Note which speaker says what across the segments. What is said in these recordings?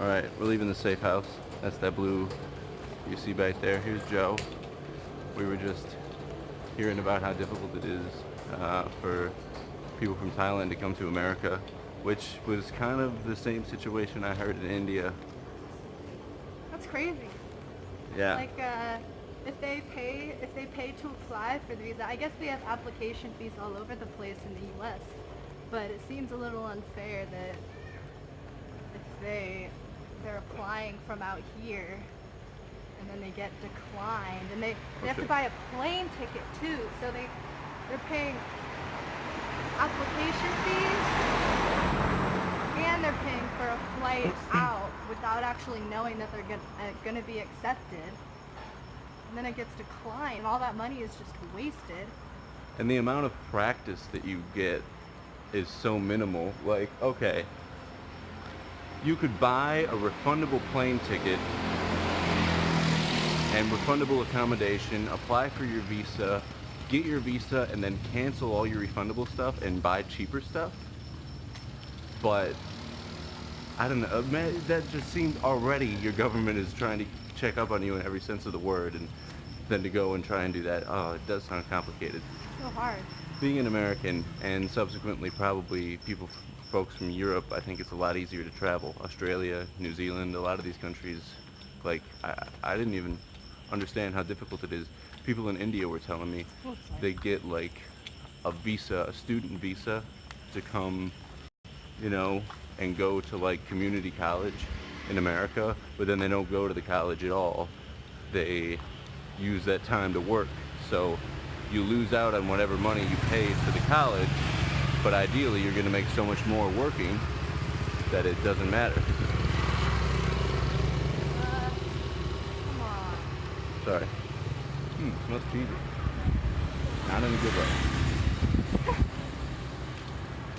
Speaker 1: Alright, we're leaving the safe house. That's that blue you see back there. Here's Joe. We were just hearing about how difficult it is for people from Thailand to come to America, which was kind of the same situation I heard in India.
Speaker 2: That's crazy.
Speaker 1: Yeah.
Speaker 2: Like, if they pay to apply for the visa, I guess they have application fees all over the place in the U.S. But it seems a little unfair that if they're applying from out here and then they get declined, and they have to buy a plane ticket too, so they're paying application fees and they're paying for a flight out without actually knowing that they're going to be accepted, and then it gets declined, and all that money is just wasted.
Speaker 1: And the amount of practice that you get is so minimal. Like, okay, you could buy a refundable plane ticket and refundable accommodation, apply for your visa, get your visa, and then cancel all your refundable stuff and buy cheaper stuff. But I don't know, man, that just seems already your government is trying to check up on you in every sense of the word, and then to go and try and do that, oh, it does sound complicated.
Speaker 2: So hard.
Speaker 1: Being an American, and subsequently probably folks from Europe, I think it's a lot easier to travel. Australia, New Zealand, a lot of these countries, like, I didn't even understand how difficult it is. People in India were telling me they get like a visa, a student visa, to come, you know, and go to like community college in America, but then they don't go to the college at all. They use that time to work. So you lose out on whatever money you paid for the college, but ideally you're going to make so much more working that it doesn't matter.
Speaker 2: Come on.
Speaker 1: Sorry. Smells cheesy. Not in a good way.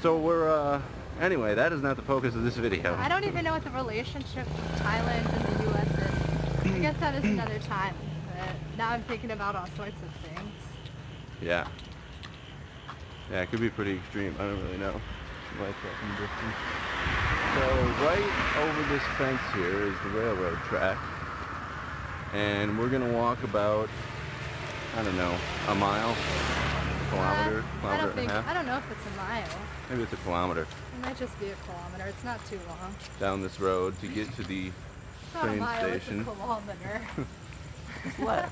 Speaker 1: So we're, anyway, that is not the focus of this video.
Speaker 2: I don't even know what the relationship with Thailand and the U.S. is. I guess that is another time. But now I'm thinking about all sorts of things.
Speaker 1: Yeah. Yeah, it could be pretty extreme. I don't really know. Like that from distance. So right over this fence here is the railroad track. And we're going to walk about, I don't know, a mile, kilometer, kilometer and a half.
Speaker 2: I don't know if it's a mile.
Speaker 1: Maybe it's a kilometer.
Speaker 2: It might just be a kilometer. It's not too long.
Speaker 1: Down this road to get to the train station.
Speaker 2: It's a kilometer.
Speaker 1: It's less.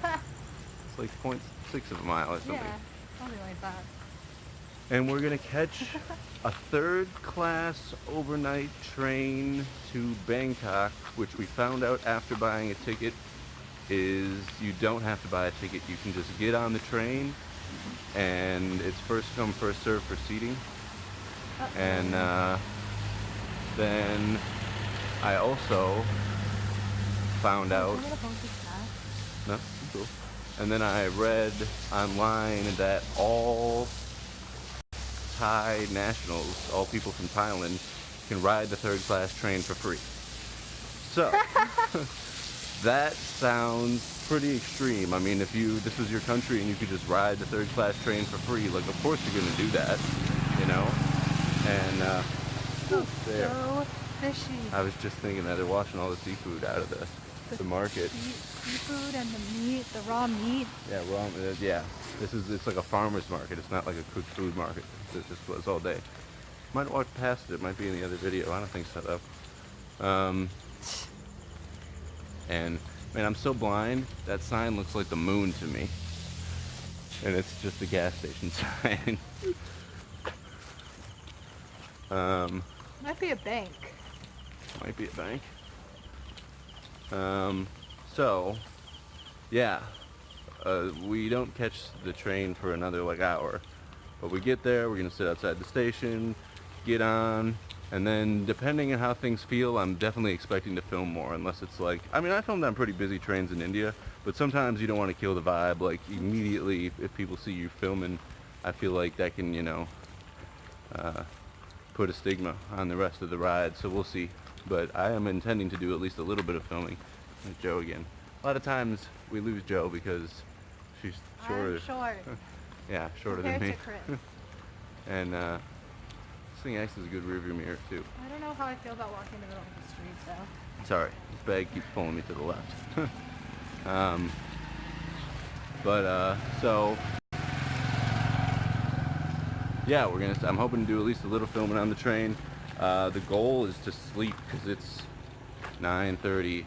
Speaker 1: It's like 0.6 of a mile or something.
Speaker 2: Yeah, something like that.
Speaker 1: And we're gonna catch a third-class overnight train to Bangkok, which we found out after buying a ticket is you don't have to buy a ticket. You can just get on the train, and it's first come, first served for seating. And then I also found out. No, cool. And then I read online that all Thai nationals, all people from Thailand, can ride the third-class train for free. So. That sounds pretty extreme. I mean, if this was your country and you could just ride the third-class train for free, like, of course you're going to do that, you know? And, there.
Speaker 2: So fishy.
Speaker 1: I was just thinking that they're washing all the seafood out of the market.
Speaker 2: Seafood and the meat, the raw meat.
Speaker 1: Yeah, raw, yeah. It's like a farmer's market. It's not like a cooked food market. It just was all day. Might walk past it. It might be in the other video. I don't think so, though. And man, I'm so blind, that sign looks like the moon to me. And it's just a gas station sign.
Speaker 2: Might be a bank.
Speaker 1: Might be a bank. So, yeah, we don't catch the train for another like hour. But we get there, we're gonna sit outside the station, get on, and then depending on how things feel, I'm definitely expecting to film more, unless it's like, I mean, I filmed on pretty busy trains in India, but sometimes you don't want to kill the vibe. Like, immediately, if people see you filming, I feel like that can, you know, put a stigma on the rest of the ride, so we'll see. But I am intending to do at least a little bit of filming with Joe again. A lot of times, we lose Joe because she's shorter.
Speaker 2: I'm short.
Speaker 1: Yeah, shorter than me.
Speaker 2: Compared to Chris.
Speaker 1: And, this thing acts as a good rearview mirror too.
Speaker 2: I don't know how I feel about walking in the middle of the street though.
Speaker 1: Sorry, this bag keeps pulling me to the left. um, so yeah, I'm hoping to do at least a little filming on the train. The goal is to sleep because it's 9:30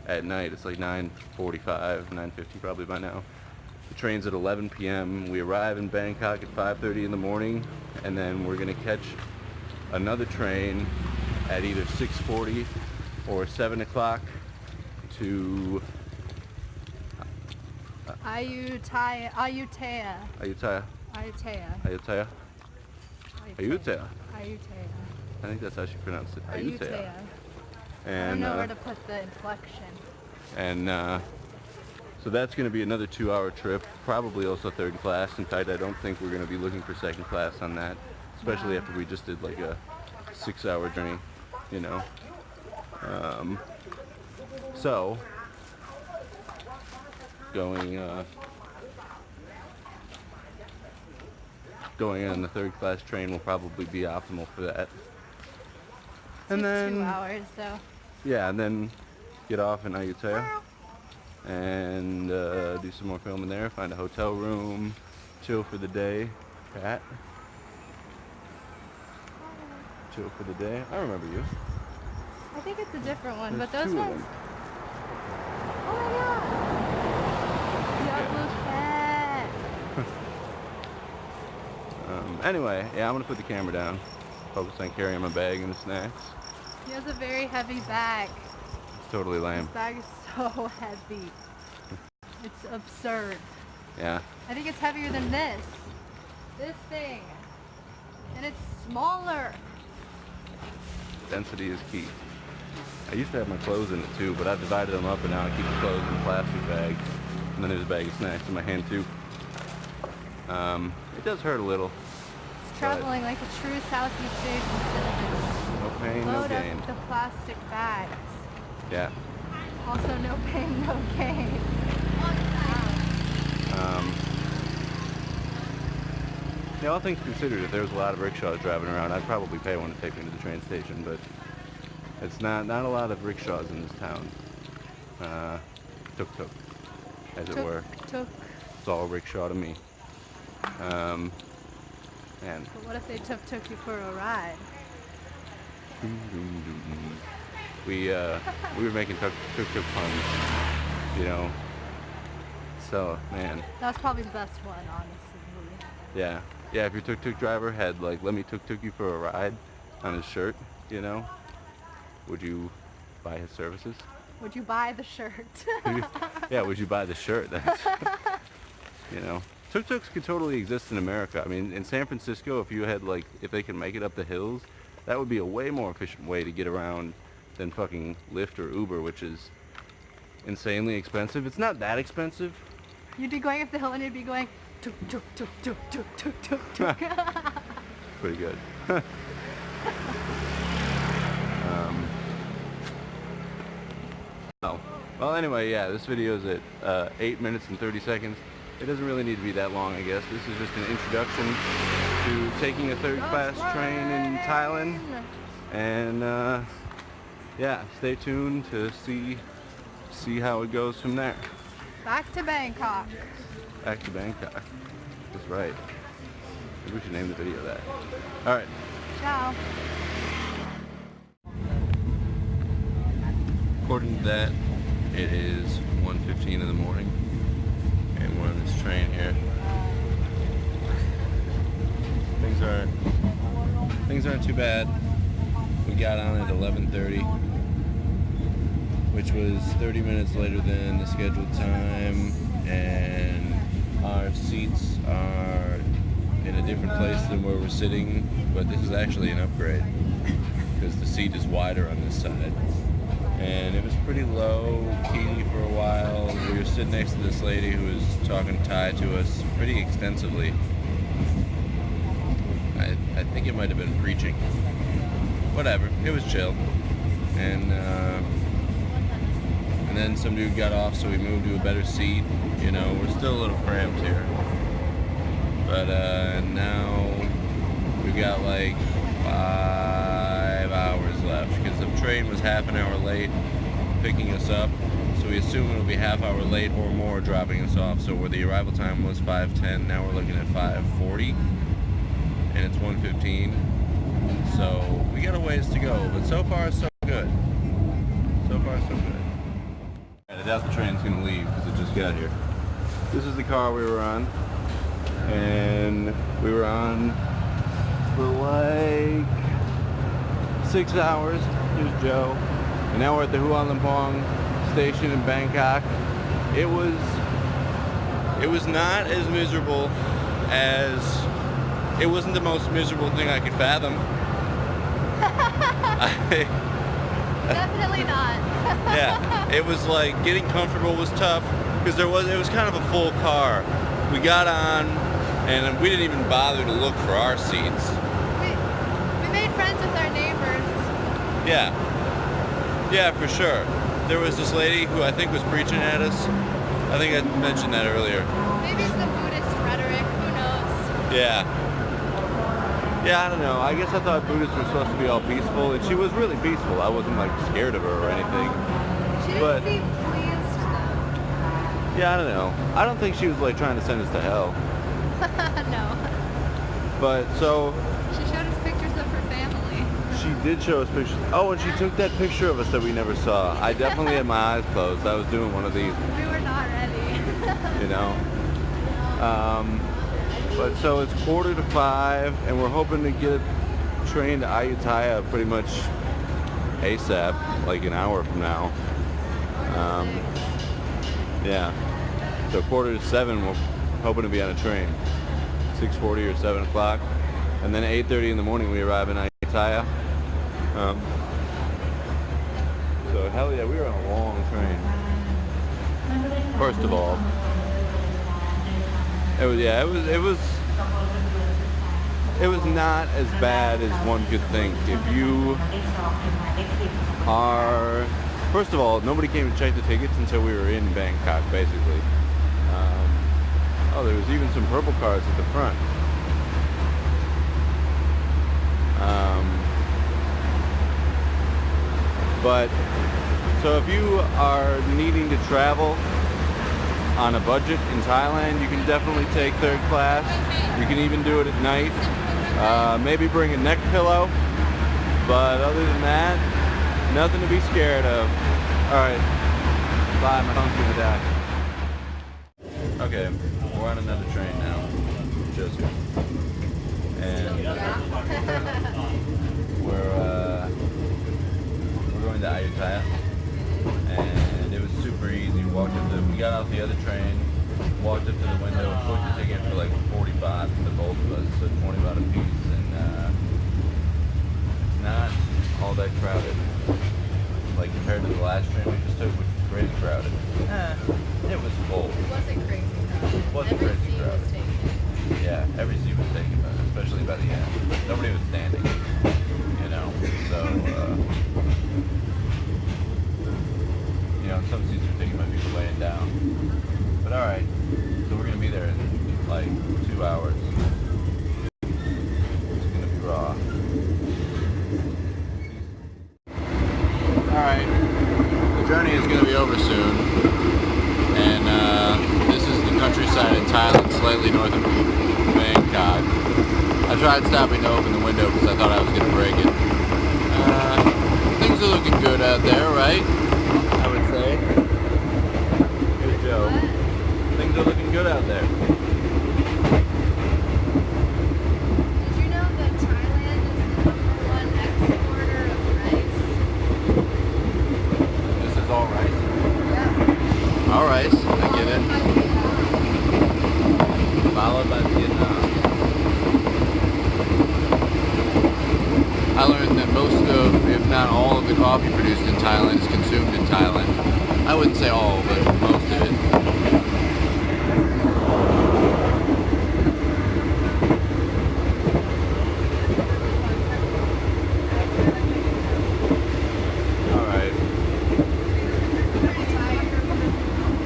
Speaker 1: at night. It's like 9:45, 9:50 probably by now. The train's at 11 p.m. We arrive in Bangkok at 5:30 in the morning, and then we're gonna catch another train at either 6:40 or 7 o'clock to
Speaker 2: Ayutthaya.
Speaker 1: Ayutthaya.
Speaker 2: Ayutthaya.
Speaker 1: Ayutthaya. Ayutthaya.
Speaker 2: Ayutthaya.
Speaker 1: I think that's how she pronounced it.
Speaker 2: Ayutthaya. I don't
Speaker 1: And
Speaker 2: know where to put the inflection.
Speaker 1: and so that's going to be another 2-hour trip, probably also third class. In fact, I don't think we're going to be looking for second class on that, especially after we just did like a 6-hour journey, you know. So going on the third class train will probably be optimal for that. And then
Speaker 2: 2 hours though.
Speaker 1: yeah, and then get off in Ayutthaya and do some more filming there, find a hotel room, chill for the day. Pat, chill for the day. I remember you.
Speaker 2: I think it's a different one,
Speaker 1: There's
Speaker 2: but those
Speaker 1: 2 of
Speaker 2: ones.
Speaker 1: them.
Speaker 2: Oh my god!
Speaker 1: Anyway, yeah, I'm gonna put the camera down, focus on carrying my bag and the snacks.
Speaker 2: He has a very heavy bag.
Speaker 1: It's totally lame.
Speaker 2: This bag is so heavy. It's absurd.
Speaker 1: Yeah.
Speaker 2: I think it's heavier than this. This thing. And it's smaller.
Speaker 1: Density is key. I used to have my clothes in it too, but I've divided them up and now I keep the clothes in a plastic bag. And then there's a bag of snacks in my hand too. It does hurt a little.
Speaker 2: It's traveling like a true Southeast Asian citizen.
Speaker 1: No pain, no
Speaker 2: Load
Speaker 1: gain.
Speaker 2: up the plastic bags.
Speaker 1: Yeah.
Speaker 2: Also no pain, no gain.
Speaker 1: Yeah, all things considered, if there was a lot of rickshaws driving around, I'd probably pay one to take me to the train station, but it's not a lot of rickshaws in this town. Tuk-tuk, as it were.
Speaker 2: Tuk.
Speaker 1: It's all rickshaw to me. And
Speaker 2: But what if they took you for a ride?
Speaker 1: we were making tuk-tuk puns, you know. So, man.
Speaker 2: That's probably the best one, honestly.
Speaker 1: Yeah. Yeah, if your tuk-tuk driver had like, let me tuk-tuk you for a ride on his shirt, you know, would you buy his services?
Speaker 2: Would you buy the shirt?
Speaker 1: Yeah, would you buy the shirt? That's, you know. Tuk-tuks could totally exist in America. I mean, in San Francisco, if you had like, if they could make it up the hills, that would be a way more efficient way to get around than fucking Lyft or Uber, which is insanely expensive. It's not that expensive.
Speaker 2: You'd be going up the hill and you'd be going tuk tuk tuk tuk tuk tuk tuk tuk.
Speaker 1: Pretty good. Well, anyway, yeah, this video is at 8 minutes and 30 seconds. It doesn't really need to be that long, I guess. This is just an introduction to taking a third-class train in Thailand. And, yeah, stay tuned to see how it goes from there.
Speaker 2: Back to Bangkok.
Speaker 1: Back to Bangkok. That's right. Maybe we should name the video that. All right.
Speaker 2: Ciao.
Speaker 1: According to that, it is 1:15 in the morning, and we're on this train here. Things aren't too bad. We got on at 11:30, which was 30 minutes later than the scheduled time, and our seats are in a different place than where we're sitting, but this is actually an upgrade because the seat is wider on this side. And it was pretty low key for a while. We were sitting next to this lady who was talking Thai to us pretty extensively. I think it might have been preaching. Whatever, it was chill. And then some dude got off, so we moved to a better seat. You know, we're still a little cramped here. But now we've got like 5 hours left because the train train was half an hour late picking us up, so we assume it'll be half hour late or more dropping us off. So where the arrival time was 5:10, now we're looking at 5:40, and it's 1:15. So we got a ways to go, but so far so good. So far so good. I doubt the train's gonna leave because it just got here. This is the car we were on, and we were on for like 6 hours. Here's Joe. And now we're at the Hua Lamphong station in Bangkok. It was not as miserable as, it wasn't the most miserable thing I could fathom.
Speaker 2: Definitely not.
Speaker 1: Yeah, it was like getting comfortable was tough because it was kind of a full car. We got on and we didn't even bother to look for our seats.
Speaker 2: We made friends with our neighbors.
Speaker 1: Yeah. Yeah, for sure. There was this lady who I think was preaching at us. I think I mentioned that earlier.
Speaker 2: Maybe some Buddhist rhetoric, who knows?
Speaker 1: Yeah. Yeah, I don't know. I guess I thought Buddhists were supposed to be all peaceful, and she was really peaceful. I wasn't like scared of her or anything.
Speaker 2: She didn't seem pleased though.
Speaker 1: Yeah, I don't know. I don't think she was like trying to send us to hell.
Speaker 2: No.
Speaker 1: But so
Speaker 2: She showed us pictures of her family.
Speaker 1: she did show us pictures. Oh, and she took that picture of us that we never saw. I definitely had my eyes closed. I was doing one of these,
Speaker 2: We were not ready.
Speaker 1: you know. But so it's 4:45, and we're hoping to get a train to Ayutthaya pretty much ASAP, like an hour from now. Yeah. So 6:45, we're hoping to be on a train. 6:40 or 7 o'clock. And then 8:30 in the morning we arrive in Ayutthaya. So hell yeah, we were on a long train. First of all, it was not as bad as one could think. If you are, first of all, nobody came to check the tickets until we were in Bangkok, basically. Oh, there was even some purple cars at the front. But so if you are needing to travel on a budget in Thailand, you can definitely take third class. You can even do it at night. Maybe bring a neck pillow, but other than that, nothing to be scared of. Alright, bye, my phone's gonna die. Okay, we're on another train now. Joseph. And we're going to Ayutthaya. And it was super easy. We got off the other train, walked up to the window, and booked a ticket for like 45 for the both of us, so 20 baht a piece, and it's not all that crowded. Like compared to the last train we just took, which was crazy crowded. It was full.
Speaker 2: It wasn't crazy crowded.
Speaker 1: It wasn't
Speaker 2: Every
Speaker 1: crazy
Speaker 2: seat
Speaker 1: crowded.
Speaker 2: was taken.
Speaker 1: Yeah, every seat was taken, especially by the end. Nobody was standing, you know, so, you know, some seats are taken by people laying down. But alright, so we're going to be there in like 2 hours. It's going to be raw. Alright, the journey is going to be over soon. And this is the countryside in Thailand, slightly north of Bangkok. I tried stopping to open the window because I thought I was going to break it. Things are looking good out there, right? I would say. Here's Joe. Things are looking good out there.
Speaker 2: Did you know that Thailand is the #1 exporter of rice?
Speaker 1: This is all rice?
Speaker 2: Yeah.
Speaker 1: All rice, I get it. Followed by Vietnam. I learned that most of, if not all of the coffee produced in Thailand is consumed in Thailand. I wouldn't say all, but most of it. Alright.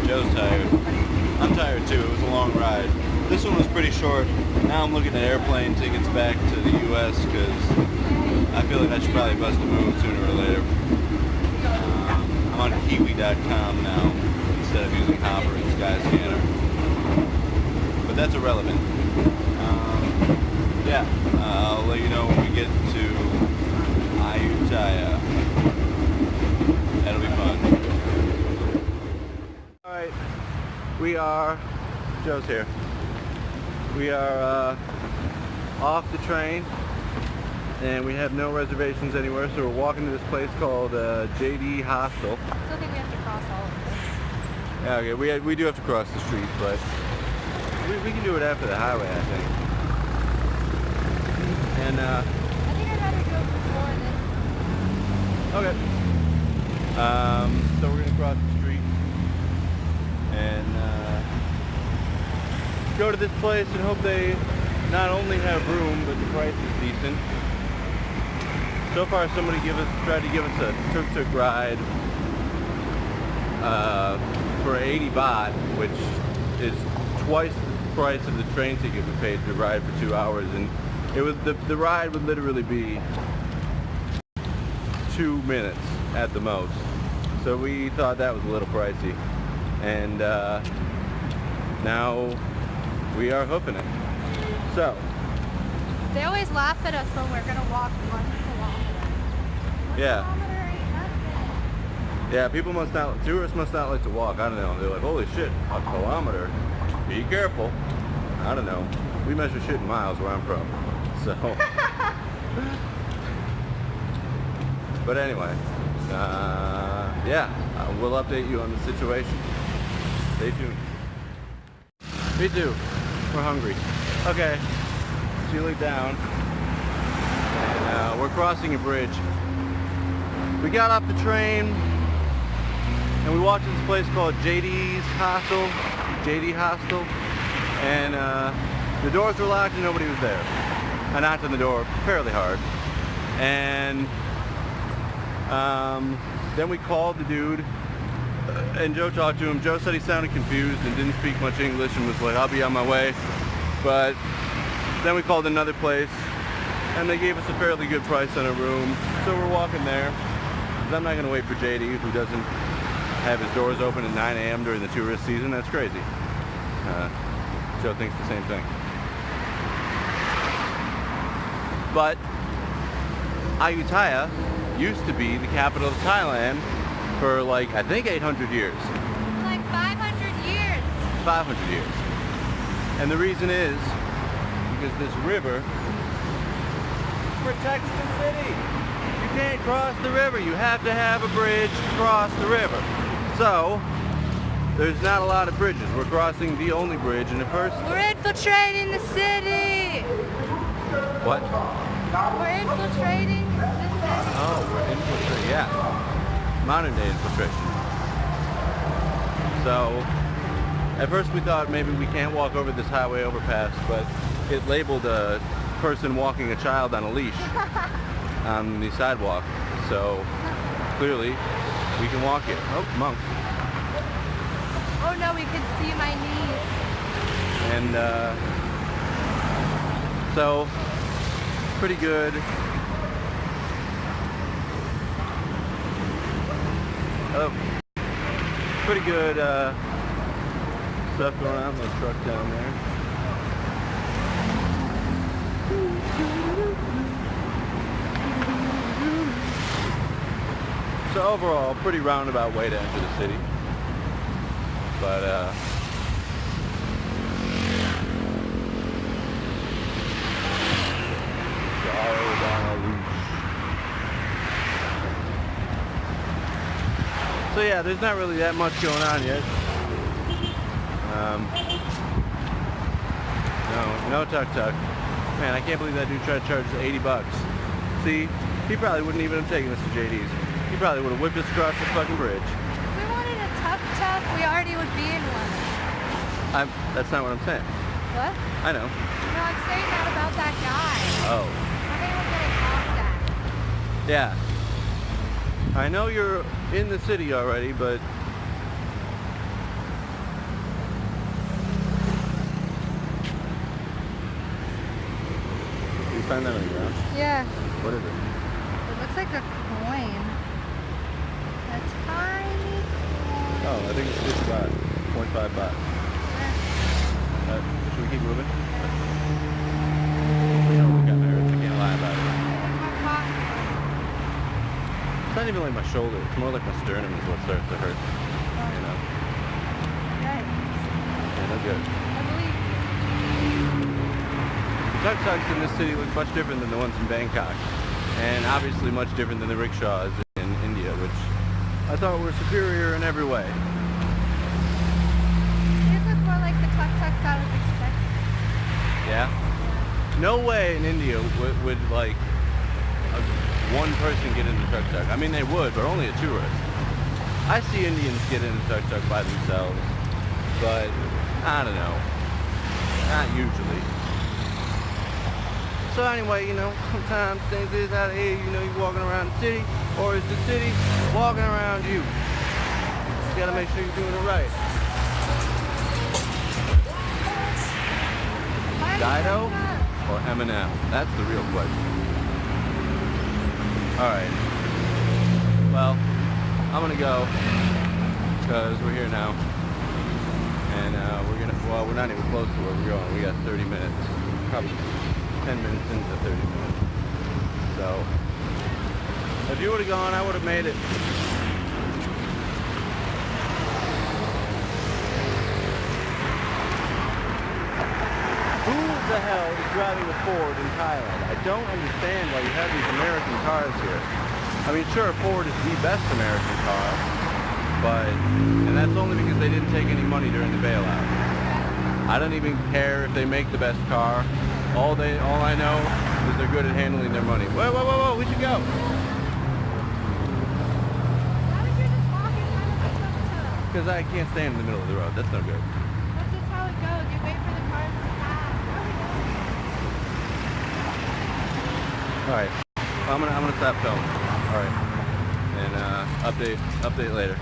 Speaker 1: Joe's tired. I'm tired too. It was a long ride. This one was pretty short. Now I'm looking at airplane tickets back to the US because I feel like I should probably bust a move sooner or later. JD.com now instead of using Hopper and Skyscanner. But that's irrelevant. Yeah, I'll let you know when we get to Ayutthaya. That'll be fun. Alright, Joe's here. We are off the train, and we have no reservations anywhere, so we're walking to this place called JD Hostel.
Speaker 2: I still think we have to cross all of this.
Speaker 1: Yeah, okay, we do have to cross the street, but we can do it after the highway, I think. And
Speaker 2: I think I'd rather do it before this.
Speaker 1: okay. So we're gonna cross the street and go to this place and hope they not only have room, but the price is decent. So far, somebody tried to give us a tuk-tuk ride for 80 baht, which is twice the price of the train ticket we paid to ride for 2 hours, and it was the ride would literally be 2 minutes at the most. So we thought that was a little pricey, and now we are hoofing it. So
Speaker 2: They always laugh at us when we're gonna walk 1 kilometer. 1
Speaker 1: yeah.
Speaker 2: kilometer ain't nothing.
Speaker 1: Yeah, tourists must not like to walk. I don't know. They're like, holy shit, a kilometer. Be careful. I don't know. We measure shit in miles where I'm from. So. But anyway, we'll update you on the situation. Stay tuned. Me too. We're hungry. Okay. So you look down, and we're crossing a bridge. We got off the train, and we walked to this place called JD Hostel, and the doors were locked and nobody was there. I knocked on the door fairly hard, and then we called the dude, and Joe talked to him. Joe said he sounded confused and didn't speak much English and was like, I'll be on my way. But then we called another place, and they gave us a fairly good price on a room, so we're walking there. 'Cause I'm not going to wait for JD, who doesn't have his doors open at 9 a.m. during the tourist season. That's crazy. Joe thinks the same thing. But Ayutthaya used to be the capital of Thailand for like, I think 800 years.
Speaker 2: Like 500 years.
Speaker 1: 500 years. And the reason is because this river protects the city. You can't cross the river. You have to have a bridge to cross the river. So, there's not a lot of bridges. We're crossing the only bridge, and at first...
Speaker 2: We're infiltrating the city.
Speaker 1: What?
Speaker 2: We're infiltrating the city.
Speaker 1: Oh, we're infiltrating, yeah. Modern day infiltration. So, at first we thought maybe we can't walk over this highway overpass, but it labeled a person walking a child on a leash on the sidewalk. So, clearly, we can walk it. Oh, monk.
Speaker 2: Oh no, we could see my knees.
Speaker 1: And, so, pretty good. Oh, pretty good stuff going on. The truck down there. So overall, pretty roundabout way to enter the city. But so yeah, there's not really that much going on yet. No tuk-tuk. Man, I can't believe that dude tried to charge us 80 bucks. See, he probably wouldn't even have taken us to JD's. He probably would have whipped us across the fucking bridge.
Speaker 2: If we wanted a tuk-tuk, we already would be in one.
Speaker 1: That's not what I'm saying.
Speaker 2: What?
Speaker 1: I know.
Speaker 2: No, I'm saying that about that guy.
Speaker 1: Oh.
Speaker 2: How many were getting honked at?
Speaker 1: Yeah. I know you're in the city already, but... You find that on the ground?
Speaker 2: Yeah.
Speaker 1: What is it?
Speaker 2: It looks like a coin. A tiny
Speaker 1: think it's 50 baht, 0.5 baht. Should we keep moving? You know, it kind of hurts. I can't lie about it. It's not even like my shoulder. It's more like my sternum is what starts to hurt. You know? Yeah, no good.
Speaker 2: I believe
Speaker 1: The tuk-tuks in this city look much different than the ones in Bangkok. And obviously much different than the rickshaws in India, which I thought were superior in every way.
Speaker 2: these look more like the tuk-tuks I was expecting.
Speaker 1: Yeah? No way in India would like one person get into tuk-tuk. I mean, they would, but only a tourist. I see Indians get into tuk-tuk by themselves, but I don't know. Not usually. So anyway, you know, sometimes things is out of here, you know, you're walking around the city, or is the city walking around you? You gotta make sure you're doing it right. Dido or M&M? That's the real question. Alright. Well, I'm gonna go, because we're here now. And we're not even close to where we're going. We got 30 minutes. Probably 10 minutes into 30 minutes. So, if you would have gone, I would have made it. Who the hell is driving a Ford in Thailand? I don't understand why you have these American cars here. I mean, sure, Ford is the best American car, and that's only because they didn't take any money during the bailout. I don't even care if they make the best car. All I know is they're good at handling their money. Whoa, whoa, whoa, whoa, where'd you go?
Speaker 2: Why would you just walk in front of the tuk-tuk?
Speaker 1: Because I can't stand in the middle of the road. That's no good.
Speaker 2: That's just how it goes. You wait for the cars to pass.
Speaker 1: All right. I'm gonna stop filming. All right. And update later.